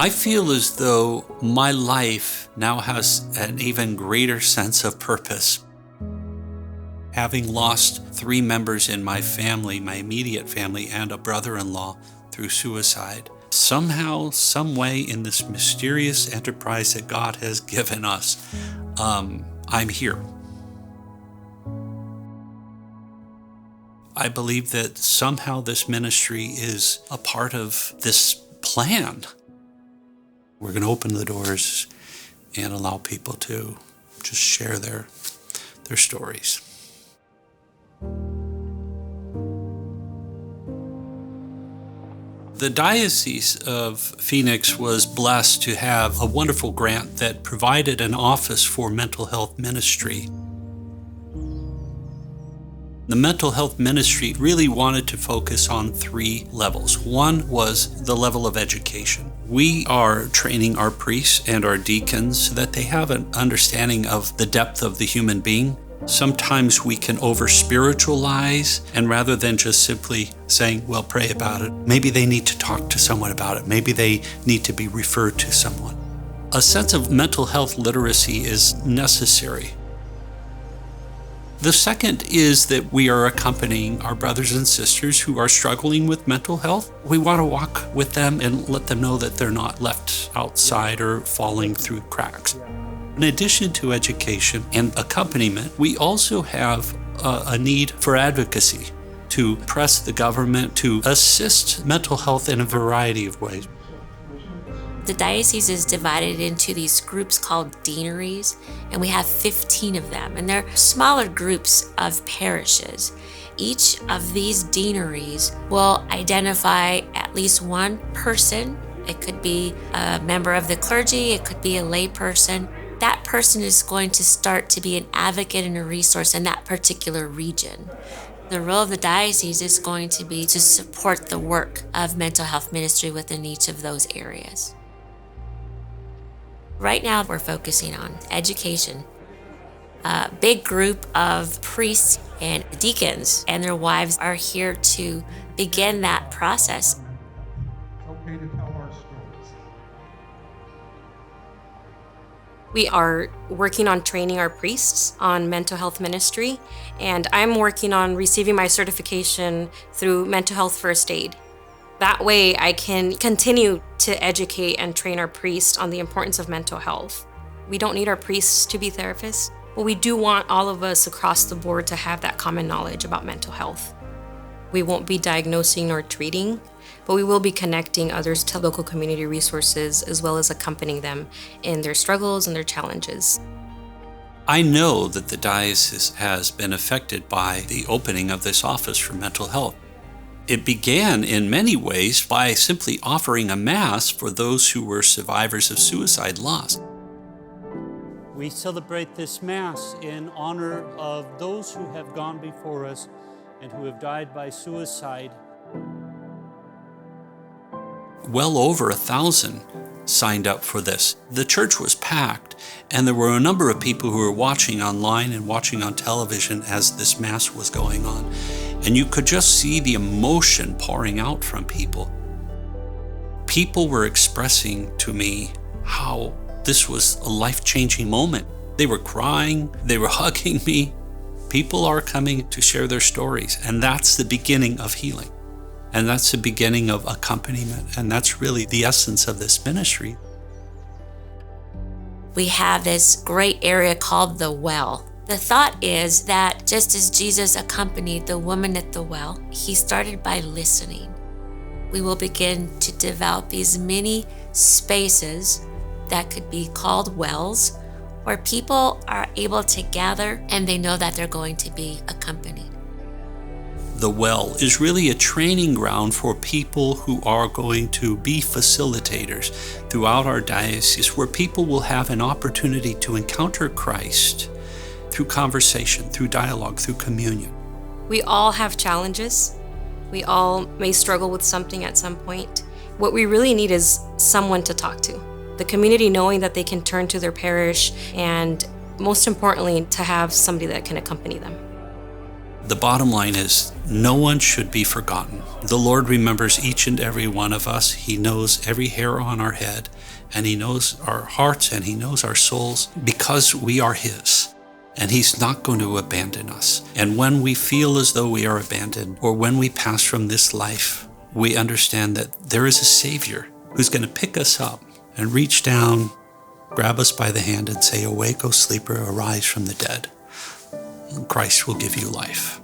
I feel as though my life now has an even greater sense of purpose. Having lost 3 members in my family, my immediate family, and a brother-in-law through suicide, somehow, some way in this mysterious enterprise that God has given us, I'm here. I believe that somehow this ministry is a part of this plan. We're going to open the doors and allow people to just share their stories. The Diocese of Phoenix was blessed to have a wonderful grant that provided an office for mental health ministry. The mental health ministry really wanted to focus on 3 levels. One was the level of education. We are training our priests and our deacons so that they have an understanding of the depth of the human being. Sometimes we can over-spiritualize, and rather than just simply saying, well, pray about it, maybe they need to talk to someone about it. Maybe they need to be referred to someone. A sense of mental health literacy is necessary. The second is that we are accompanying our brothers and sisters who are struggling with mental health. We want to walk with them and let them know that they're not left outside or falling through cracks. In addition to education and accompaniment, we also have a need for advocacy to press the government to assist mental health in a variety of ways. The diocese is divided into these groups called deaneries, and we have 15 of them, and they're smaller groups of parishes. Each of these deaneries will identify at least one person. It could be a member of the clergy, it could be a lay person. That person is going to start to be an advocate and a resource in that particular region. The role of the diocese is going to be to support the work of mental health ministry within each of those areas. Right now, we're focusing on education. A big group of priests and deacons and their wives are here to begin that process. It's okay to tell our stories. We are working on training our priests on mental health ministry, and I'm working on receiving my certification through mental health first aid. That way I can continue to educate and train our priests on the importance of mental health. We don't need our priests to be therapists, but we do want all of us across the board to have that common knowledge about mental health. We won't be diagnosing or treating, but we will be connecting others to local community resources as well as accompanying them in their struggles and their challenges. I know that the diocese has been affected by the opening of this office for mental health. It began in many ways by simply offering a Mass for those who were survivors of suicide loss. We celebrate this Mass in honor of those who have gone before us and who have died by suicide. Well over 1,000 signed up for this. The church was packed, and there were a number of people who were watching online and watching on television as this Mass was going on. And you could just see the emotion pouring out from people. People were expressing to me how this was a life-changing moment. They were crying, they were hugging me. People are coming to share their stories, and that's the beginning of healing. And that's the beginning of accompaniment, and that's really the essence of this ministry. We have this great area called the well. The thought is that just as Jesus accompanied the woman at the well, he started by listening. We will begin to develop these mini spaces that could be called wells, where people are able to gather and they know that they're going to be accompanied. The well is really a training ground for people who are going to be facilitators throughout our diocese, where people will have an opportunity to encounter Christ through conversation, through dialogue, through communion. We all have challenges. We all may struggle with something at some point. What we really need is someone to talk to. The community knowing that they can turn to their parish, and most importantly, to have somebody that can accompany them. The bottom line is no one should be forgotten. The Lord remembers each and every one of us. He knows every hair on our head, and He knows our hearts, and He knows our souls because we are His. And He's not going to abandon us. And when we feel as though we are abandoned, or when we pass from this life, we understand that there is a Savior who's going to pick us up and reach down, grab us by the hand and say, "Awake, O sleeper, arise from the dead. And Christ will give you life."